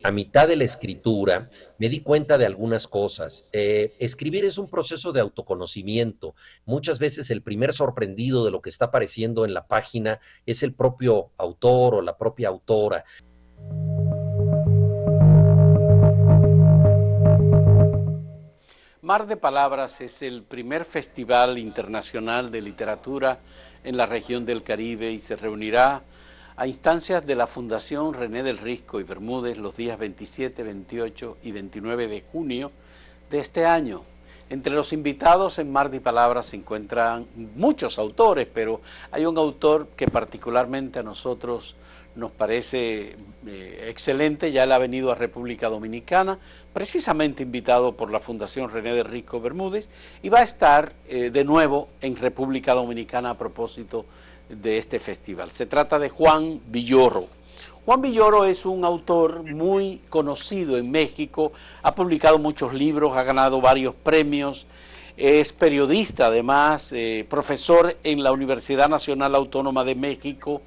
a mitad de la escritura, me di cuenta de algunas cosas. Escribir es un proceso de autoconocimiento. Muchas veces el primer sorprendido de lo que está apareciendo en la página es el propio autor o la propia autora. Mar de Palabras es el primer festival internacional de literatura en la región del Caribe y se reunirá a instancias de la Fundación René del Risco y Bermúdez los días 27, 28 y 29 de junio de este año. Entre los invitados en Mar de Palabras se encuentran muchos autores, pero hay un autor que particularmente a nosotros nos parece excelente. Ya él ha venido a República Dominicana, precisamente invitado por la Fundación René del Risco Bermúdez, y va a estar de nuevo en República Dominicana a propósito de este festival. Se trata de Juan Villoro. Juan Villoro es un autor muy conocido en México, ha publicado muchos libros, ha ganado varios premios, es periodista además, profesor en la Universidad Nacional Autónoma de México,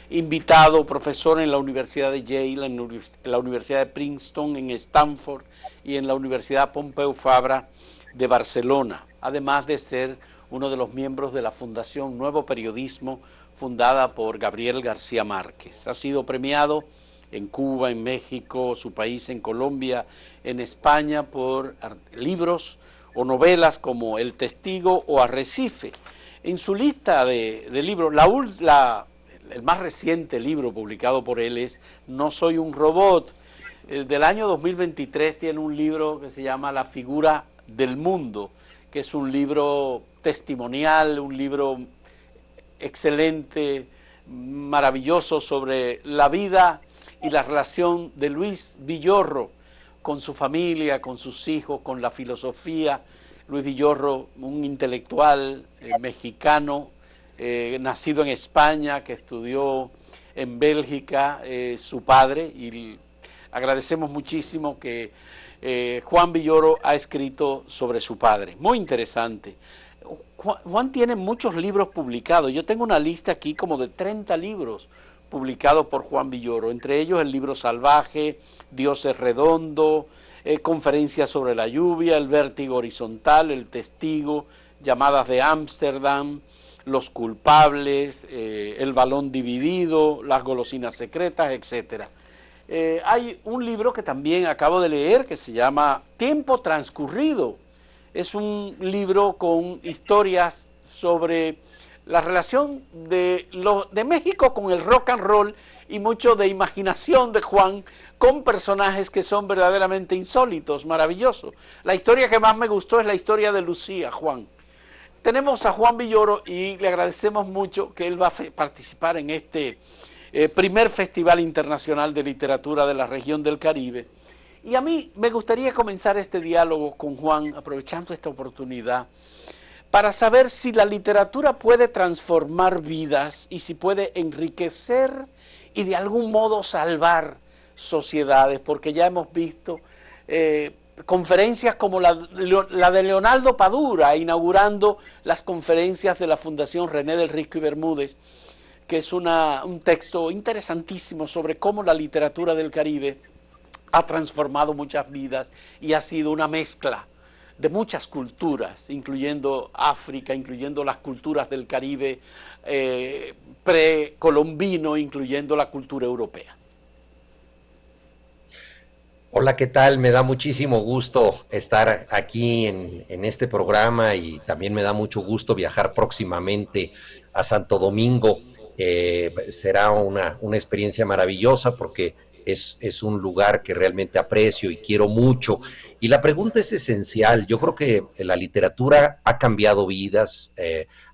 invitado, profesor en la Universidad de Yale, en la Universidad de Princeton, en Stanford y en la Universidad Pompeu Fabra de Barcelona, además de ser uno de los miembros de la Fundación Nuevo Periodismo, fundada por Gabriel García Márquez. Ha sido premiado en Cuba, en México, su país, en Colombia, en España, por libros o novelas como El Testigo o Arrecife. En su lista de libros, el más reciente libro publicado por él es No soy un robot. Del año 2023 tiene un libro que se llama La figura del mundo, que es un libro testimonial, un libro excelente, maravilloso sobre la vida y la relación de Luis Villoro con su familia, con sus hijos, con la filosofía. Luis Villoro, un intelectual mexicano, nacido en España, que estudió en Bélgica, su padre, y agradecemos muchísimo que Juan Villoro ha escrito sobre su padre. Muy interesante. Juan tiene muchos libros publicados. Yo tengo una lista aquí como de 30 libros publicados por Juan Villoro, entre ellos El libro salvaje, Dios es redondo, Conferencias sobre la lluvia, El vértigo horizontal, El testigo, Llamadas de Ámsterdam, Los culpables, El balón dividido, Las golosinas secretas, etc. Hay un libro que también acabo de leer que se llama Tiempo transcurrido. Es un libro con historias sobre la relación de México con el rock and roll y mucho de imaginación de Juan con personajes que son verdaderamente insólitos, maravillosos. La historia que más me gustó es la historia de Lucía, Juan. Tenemos a Juan Villoro y le agradecemos mucho que él va a participar en este primer Festival Internacional de Literatura de la región del Caribe. Y a mí me gustaría comenzar este diálogo con Juan, aprovechando esta oportunidad, para saber si la literatura puede transformar vidas y si puede enriquecer y de algún modo salvar sociedades, porque ya hemos visto conferencias como la de Leonardo Padura, inaugurando las conferencias de la Fundación René del Risco y Bermúdez, que es un texto interesantísimo sobre cómo la literatura del Caribe ha transformado muchas vidas y ha sido una mezcla de muchas culturas, incluyendo África, incluyendo las culturas del Caribe precolombino, incluyendo la cultura europea. Hola, ¿qué tal? Me da muchísimo gusto estar aquí en este programa y también me da mucho gusto viajar próximamente a Santo Domingo. Será una experiencia maravillosa porque es un lugar que realmente aprecio y quiero mucho. Y la pregunta es esencial. Yo creo que la literatura ha cambiado vidas,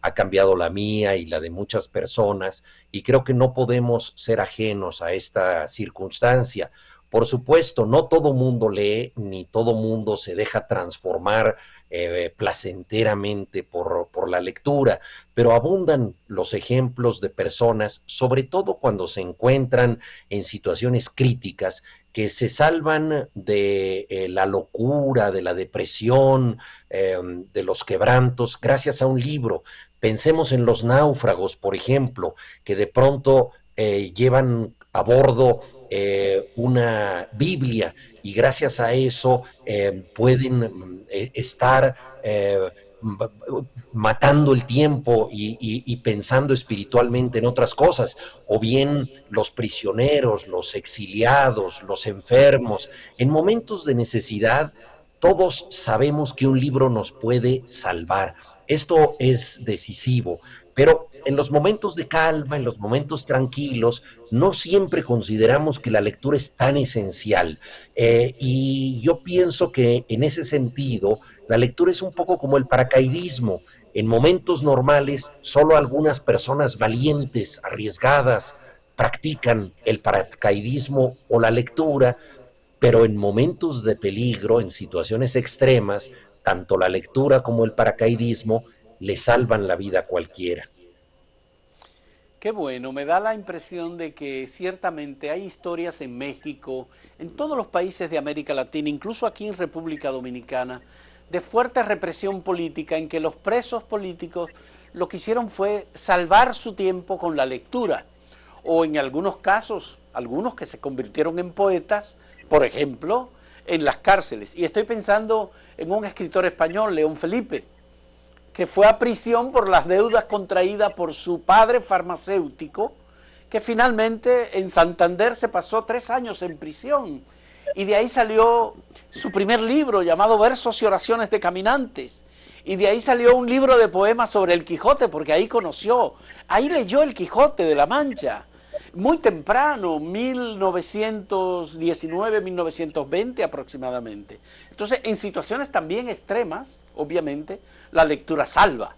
ha cambiado la mía y la de muchas personas, y creo que no podemos ser ajenos a esta circunstancia. Por supuesto, no todo mundo lee, ni todo mundo se deja transformar placenteramente por la lectura, pero abundan los ejemplos de personas, sobre todo cuando se encuentran en situaciones críticas, que se salvan de la locura, de la depresión, de los quebrantos, gracias a un libro. Pensemos en los náufragos, por ejemplo, que de pronto llevan a bordo una Biblia, y gracias a eso pueden estar matando el tiempo y pensando espiritualmente en otras cosas, o bien los prisioneros, los exiliados, los enfermos. En momentos de necesidad, todos sabemos que un libro nos puede salvar. Esto es decisivo, pero en los momentos de calma, en los momentos tranquilos, no siempre consideramos que la lectura es tan esencial. Y yo pienso que en ese sentido, la lectura es un poco como el paracaidismo. En momentos normales, solo algunas personas valientes, arriesgadas, practican el paracaidismo o la lectura, pero en momentos de peligro, en situaciones extremas, tanto la lectura como el paracaidismo le salvan la vida a cualquiera. Qué bueno, me da la impresión de que ciertamente hay historias en México, en todos los países de América Latina, incluso aquí en República Dominicana, de fuerte represión política en que los presos políticos lo que hicieron fue salvar su tiempo con la lectura, o en algunos casos, algunos que se convirtieron en poetas, por ejemplo, en las cárceles. Y estoy pensando en un escritor español, León Felipe, que fue a prisión por las deudas contraídas por su padre farmacéutico, que finalmente en Santander se pasó 3 años en prisión. Y de ahí salió su primer libro llamado Versos y Oraciones de Caminantes. Y de ahí salió un libro de poemas sobre el Quijote, porque ahí leyó el Quijote de la Mancha. Muy temprano, 1919, 1920 aproximadamente. Entonces, en situaciones también extremas, obviamente, la lectura salva.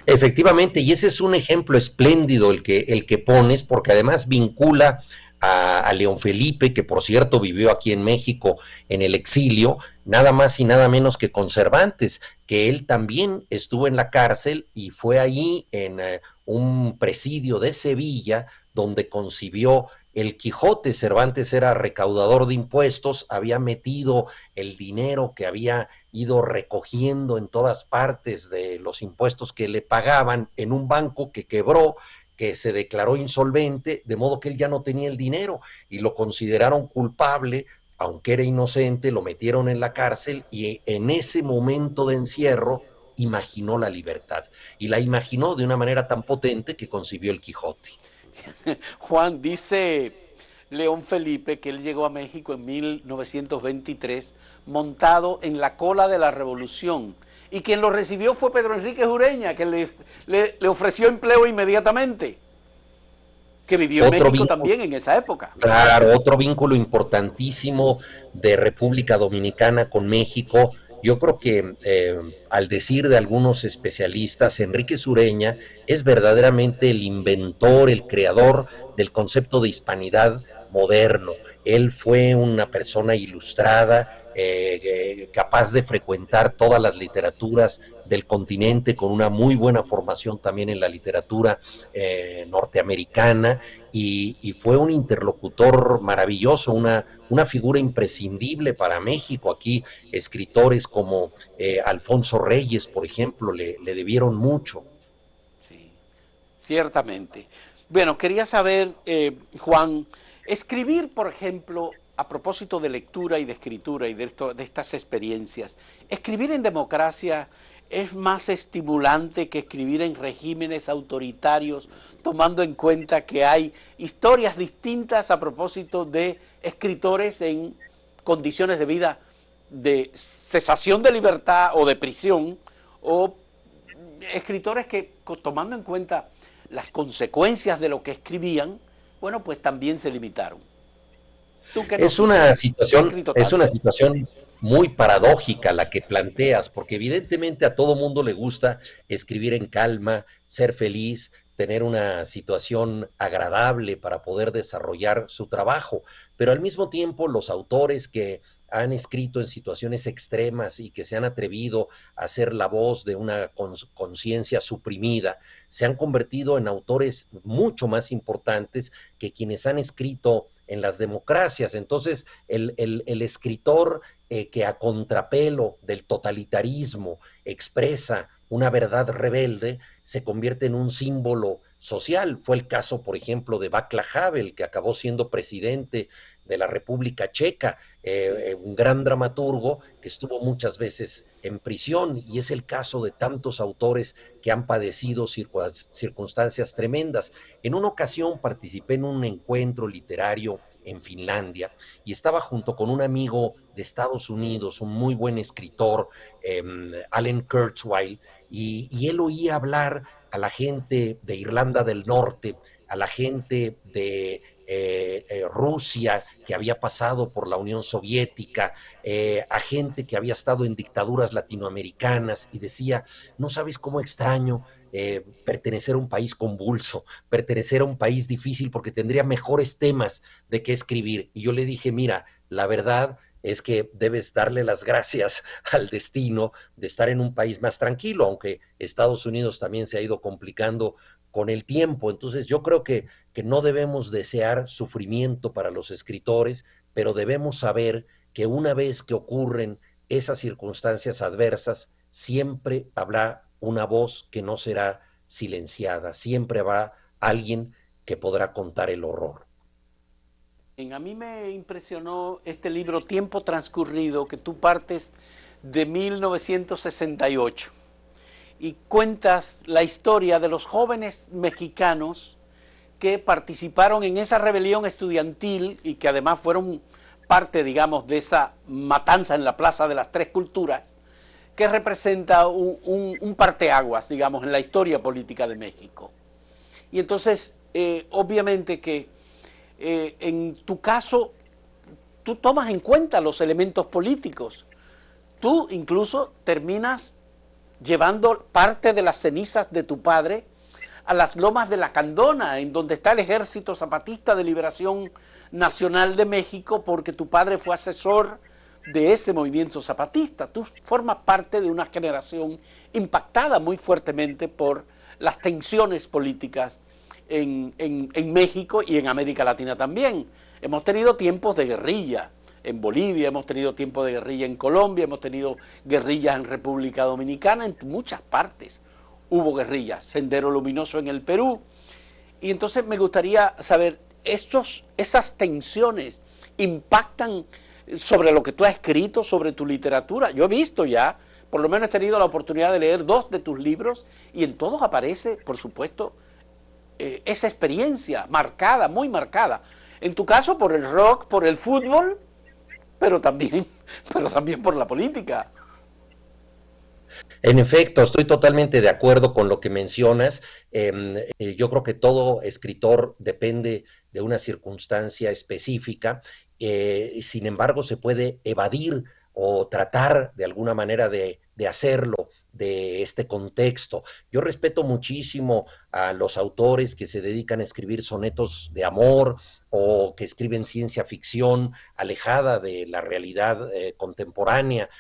Efectivamente, y ese es un ejemplo espléndido el que pones, porque además vincula a León Felipe, que por cierto vivió aquí en México en el exilio, nada más y nada menos que con Cervantes, que él también estuvo en la cárcel y fue allí en un presidio de Sevilla donde concibió el Quijote. Cervantes era recaudador de impuestos, había metido el dinero que había ido recogiendo en todas partes de los impuestos que le pagaban en un banco que quebró, que se declaró insolvente, de modo que él ya no tenía el dinero y lo consideraron culpable, aunque era inocente, lo metieron en la cárcel y en ese momento de encierro imaginó la libertad, y la imaginó de una manera tan potente que concibió el Quijote. Juan, dice León Felipe que él llegó a México en 1923 montado en la cola de la revolución. Y quien lo recibió fue Pedro Enrique Ureña, que le ofreció empleo inmediatamente, que vivió en Otro México vínculo, también en esa época. claro, otro vínculo importantísimo de República Dominicana con México. Yo creo que al decir de algunos especialistas, Enrique Sureña es verdaderamente el inventor, el creador del concepto de hispanidad moderno. Él fue una persona ilustrada, capaz de frecuentar todas las literaturas del continente, con una muy buena formación también en la literatura norteamericana, y fue un interlocutor maravilloso, una figura imprescindible para México. Aquí escritores como Alfonso Reyes, por ejemplo, le debieron mucho. Sí, ciertamente. Bueno, quería saber, Juan, escribir, por ejemplo, a propósito de lectura y de escritura y de estas experiencias, escribir en democracia es más estimulante que escribir en regímenes autoritarios, tomando en cuenta que hay historias distintas a propósito de escritores en condiciones de vida de cesación de libertad o de prisión, o escritores que, tomando en cuenta las consecuencias de lo que escribían, bueno, pues también se limitaron. ¿Tú qué nos dices? ¿Qué ha escrito Es una tanto? situación muy paradójica la que planteas, porque evidentemente a todo mundo le gusta escribir en calma, ser feliz, tener una situación agradable para poder desarrollar su trabajo, pero al mismo tiempo los autores que han escrito en situaciones extremas y que se han atrevido a ser la voz de una conciencia suprimida, se han convertido en autores mucho más importantes que quienes han escrito en las democracias. Entonces, el escritor que a contrapelo del totalitarismo expresa una verdad rebelde se convierte en un símbolo social. Fue el caso, por ejemplo, de Václav Havel, que acabó siendo presidente de la República Checa, un gran dramaturgo que estuvo muchas veces en prisión, y es el caso de tantos autores que han padecido circunstancias tremendas. En una ocasión participé en un encuentro literario en Finlandia y estaba junto con un amigo de Estados Unidos, un muy buen escritor, Alan Kurzweil, y él oía hablar a la gente de Irlanda del Norte, a la gente de Rusia que había pasado por la Unión Soviética, a gente que había estado en dictaduras latinoamericanas, y decía, no sabes cómo extraño pertenecer a un país convulso, pertenecer a un país difícil, porque tendría mejores temas de qué escribir. Y yo le dije, mira, la verdad es que debes darle las gracias al destino de estar en un país más tranquilo, aunque Estados Unidos también se ha ido complicando con el tiempo. Entonces yo creo que no debemos desear sufrimiento para los escritores, pero debemos saber que una vez que ocurren esas circunstancias adversas, siempre habrá una voz que no será silenciada, siempre habrá alguien que podrá contar el horror. A mí me impresionó este libro Tiempo Transcurrido, que tú partes de 1968 y cuentas la historia de los jóvenes mexicanos que participaron en esa rebelión estudiantil y que además fueron parte, digamos, de esa matanza en la Plaza de las Tres Culturas, que representa un parteaguas, digamos, en la historia política de México. Y entonces, obviamente que en tu caso, tú tomas en cuenta los elementos políticos. Tú incluso terminas llevando parte de las cenizas de tu padre a las lomas de la Candona, en donde está el Ejército Zapatista de Liberación Nacional de México, porque tu padre fue asesor de ese movimiento zapatista. Tú formas parte de una generación impactada muy fuertemente por las tensiones políticas en México y en América Latina también. Hemos tenido tiempos de guerrilla en Bolivia, hemos tenido tiempos de guerrilla en Colombia, hemos tenido guerrillas en República Dominicana, en muchas partes hubo guerrillas, Sendero Luminoso en el Perú. Y entonces me gustaría saber, esas tensiones impactan sobre lo que tú has escrito, sobre tu literatura. Yo he visto ya, por lo menos he tenido la oportunidad de leer 2 de tus libros, y en todos aparece, por supuesto, esa experiencia marcada, muy marcada. En tu caso por el rock, por el fútbol, pero también por la política. En efecto, estoy totalmente de acuerdo con lo que mencionas. Yo creo que todo escritor depende de una circunstancia específica. Sin embargo, se puede evadir o tratar de alguna manera de hacerlo de este contexto. Yo respeto muchísimo a los autores que se dedican a escribir sonetos de amor o que escriben ciencia ficción alejada de la realidad contemporánea,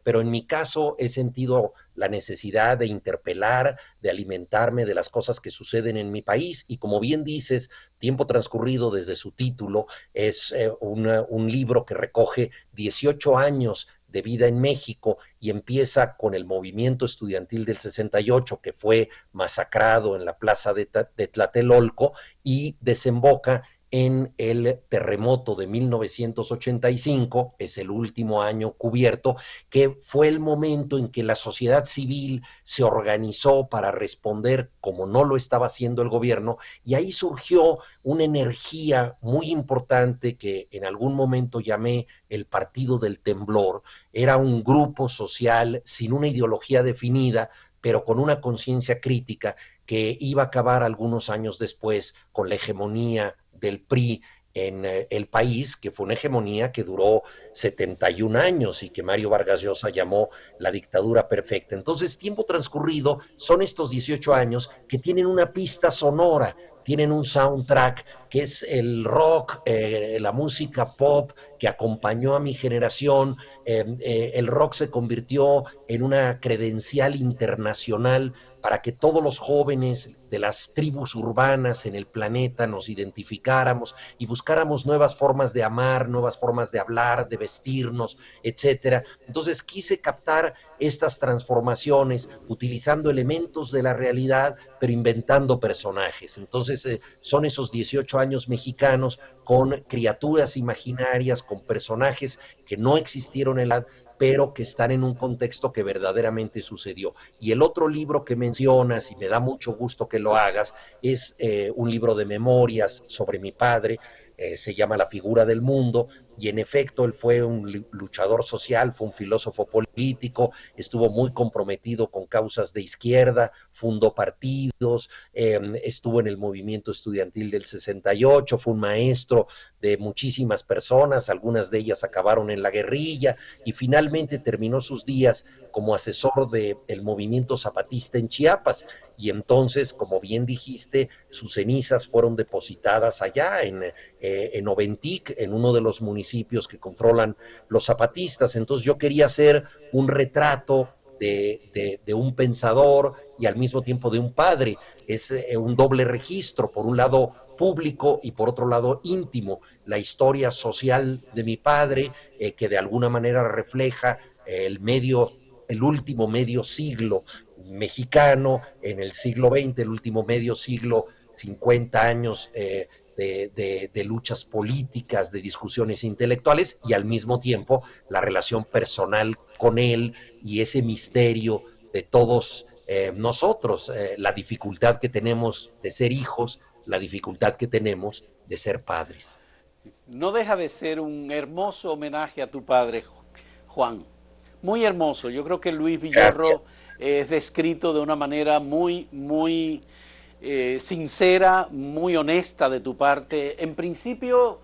pero en mi caso he sentido la necesidad de interpelar, de alimentarme de las cosas que suceden en mi país, y como bien dices, Tiempo Transcurrido, desde su título, es un libro que recoge 18 años de vida en México, y empieza con el movimiento estudiantil del 68, que fue masacrado en la plaza de Tlatelolco, y desemboca en el terremoto de 1985, es el último año cubierto, que fue el momento en que la sociedad civil se organizó para responder como no lo estaba haciendo el gobierno, y ahí surgió una energía muy importante que en algún momento llamé el Partido del Temblor. Era un grupo social sin una ideología definida, pero con una conciencia crítica, que iba a acabar algunos años después con la hegemonía del PRI en el país, que fue una hegemonía que duró 71 años y que Mario Vargas Llosa llamó la dictadura perfecta. Entonces, Tiempo Transcurrido son estos 18 años que tienen una pista sonora, tienen un soundtrack que es el rock, la música pop que acompañó a mi generación. El rock se convirtió en una credencial internacional para que todos los jóvenes de las tribus urbanas en el planeta nos identificáramos y buscáramos nuevas formas de amar, nuevas formas de hablar, de vestirnos, etcétera. Entonces quise captar estas transformaciones utilizando elementos de la realidad, pero inventando personajes. Entonces son esos 18 años mexicanos con criaturas imaginarias, con personajes que no existieron en la, pero que están en un contexto que verdaderamente sucedió. Y el otro libro que mencionas, y me da mucho gusto que lo hagas, es un libro de memorias sobre mi padre, se llama La figura del mundo, y en efecto él fue un luchador social, fue un filósofo político, estuvo muy comprometido con causas de izquierda, fundó partidos, estuvo en el movimiento estudiantil del 68, fue un maestro de muchísimas personas, algunas de ellas acabaron en la guerrilla, y finalmente terminó sus días como asesor del movimiento zapatista en Chiapas. Y entonces, como bien dijiste, sus cenizas fueron depositadas allá en Oventic, en uno de los municipios que controlan los zapatistas. Entonces yo quería hacer un retrato de un pensador y al mismo tiempo de un padre. Es un doble registro, por un lado público y por otro lado íntimo, la historia social de mi padre, que de alguna manera refleja el último medio siglo mexicano, en el siglo XX, el último medio siglo, 50 años de luchas políticas, de discusiones intelectuales, y al mismo tiempo la relación personal con él y ese misterio de todos nosotros, la dificultad que tenemos de ser hijos, la dificultad que tenemos de ser padres. No deja de ser un hermoso homenaje a tu padre, Juan. Muy hermoso. Yo creo que Luis Villorro Gracias. es descrito de una manera muy sincera, muy honesta de tu parte. En principio,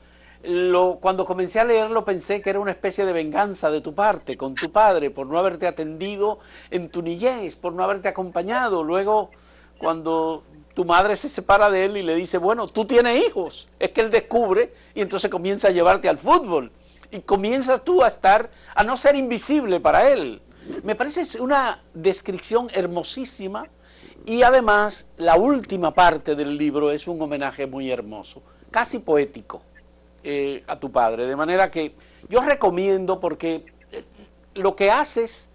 cuando comencé a leerlo pensé que era una especie de venganza de tu parte, con tu padre, por no haberte atendido en tu niñez, por no haberte acompañado. Luego, cuando tu madre se separa de él y le dice, bueno, tú tienes hijos, es que él descubre y entonces comienza a llevarte al fútbol. Y comienzas tú a no ser invisible para él. Me parece una descripción hermosísima y además la última parte del libro es un homenaje muy hermoso, casi poético, a tu padre. De manera que yo recomiendo, porque lo que haces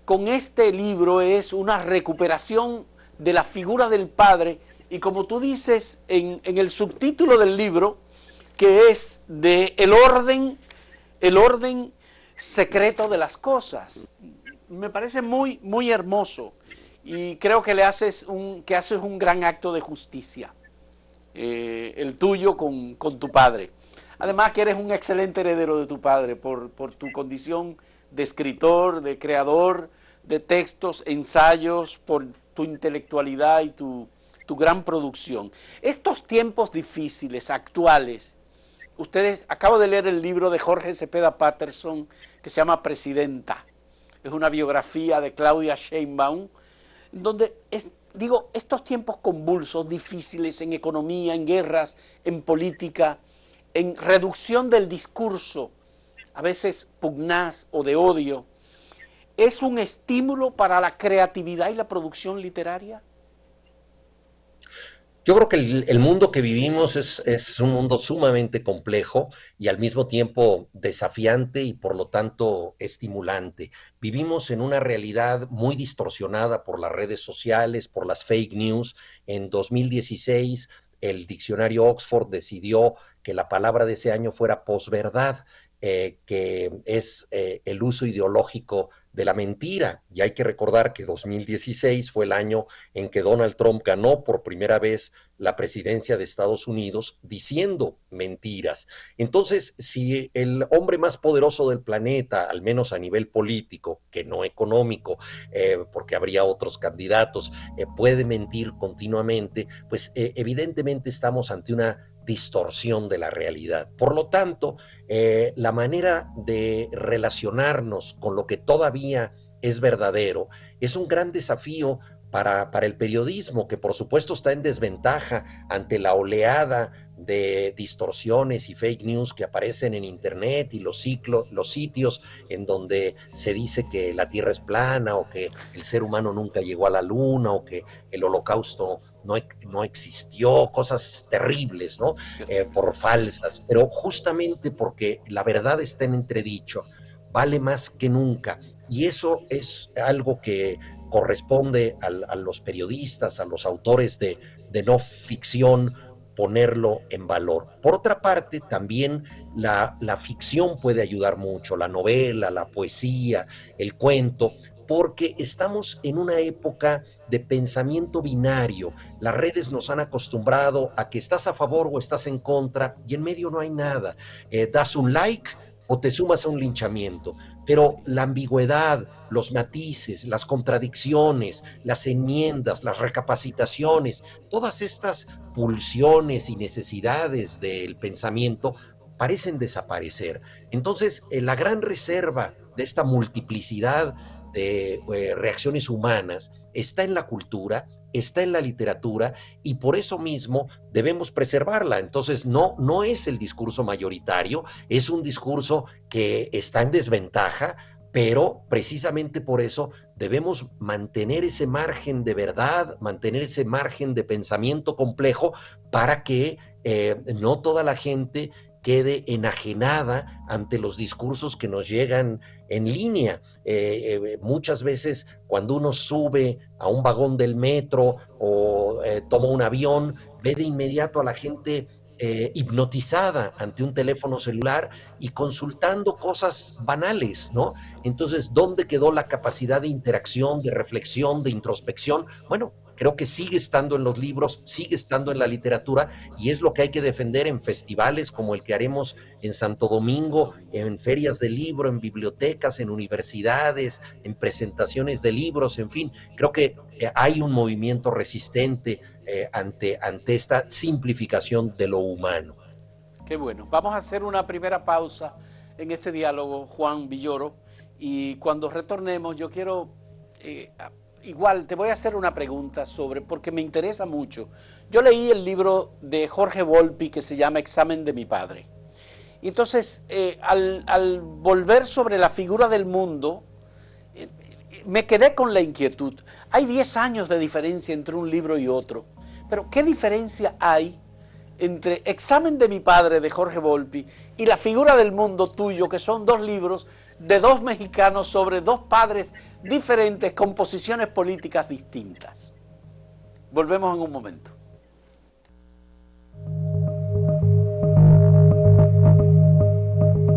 con este libro es una recuperación de la figura del padre y como tú dices en el subtítulo del libro, que es de el orden secreto de las cosas. Me parece muy hermoso y creo que haces un gran acto de justicia, el tuyo con tu padre. Además que eres un excelente heredero de tu padre por tu condición de escritor, de creador de textos, ensayos, por tu intelectualidad y tu gran producción. Estos tiempos difíciles, actuales, acabo de leer el libro de Jorge Cepeda Patterson que se llama Presidenta. Es una biografía de Claudia Sheinbaum, donde estos tiempos convulsos, difíciles en economía, en guerras, en política, en reducción del discurso, a veces pugnaz o de odio, ¿es un estímulo para la creatividad y la producción literaria? Yo creo que el mundo que vivimos es un mundo sumamente complejo y al mismo tiempo desafiante y por lo tanto estimulante. Vivimos en una realidad muy distorsionada por las redes sociales, por las fake news. En 2016, el diccionario Oxford decidió que la palabra de ese año fuera posverdad, que es el uso ideológico de la mentira. Y hay que recordar que 2016 fue el año en que Donald Trump ganó por primera vez la presidencia de Estados Unidos diciendo mentiras. Entonces, si el hombre más poderoso del planeta, al menos a nivel político, que no económico, porque habría otros candidatos, puede mentir continuamente, pues evidentemente estamos ante una distorsión de la realidad. Por lo tanto, la manera de relacionarnos con lo que todavía es verdadero es un gran desafío para el periodismo, que por supuesto está en desventaja ante la oleada de distorsiones y fake news que aparecen en internet y los sitios en donde se dice que la Tierra es plana o que el ser humano nunca llegó a la luna o que el holocausto no existió, cosas terribles, ¿no? Por falsas, pero justamente porque la verdad está en entredicho, vale más que nunca. Y eso es algo que corresponde a los periodistas, a los autores de no ficción, ponerlo en valor. Por otra parte, también la ficción puede ayudar mucho, la novela, la poesía, el cuento, porque estamos en una época de pensamiento binario. Las redes nos han acostumbrado a que estás a favor o estás en contra y en medio no hay nada. Das un like o te sumas a un linchamiento, pero la ambigüedad, los matices, las contradicciones, las enmiendas, las recapacitaciones, todas estas pulsiones y necesidades del pensamiento parecen desaparecer. Entonces, la gran reserva de esta multiplicidad de reacciones humanas está en la cultura, está en la literatura y por eso mismo debemos preservarla. Entonces no es el discurso mayoritario, es un discurso que está en desventaja, pero precisamente por eso debemos mantener ese margen de verdad, mantener ese margen de pensamiento complejo para que no toda la gente quede enajenada ante los discursos que nos llegan en línea. Muchas veces cuando uno sube a un vagón del metro o toma un avión, ve de inmediato a la gente hipnotizada ante un teléfono celular y consultando cosas banales, ¿no? Entonces, ¿dónde quedó la capacidad de interacción, de reflexión, de introspección? Bueno, creo que sigue estando en los libros, sigue estando en la literatura y es lo que hay que defender en festivales como el que haremos en Santo Domingo, en ferias de libro, en bibliotecas, en universidades, en presentaciones de libros, en fin, creo que hay un movimiento resistente ante esta simplificación de lo humano. Qué bueno. Vamos a hacer una primera pausa en este diálogo, Juan Villoro, y cuando retornemos yo quiero, igual te voy a hacer una pregunta sobre, porque me interesa mucho. Yo leí el libro de Jorge Volpi que se llama Examen de mi padre. Y entonces, al volver sobre la figura del mundo, me quedé con la inquietud. Hay 10 años de diferencia entre un libro y otro, pero ¿qué diferencia hay entre Examen de mi padre de Jorge Volpi y La figura del mundo tuyo, que son dos libros de dos mexicanos sobre dos padres diferentes con posiciones políticas distintas? Volvemos en un momento.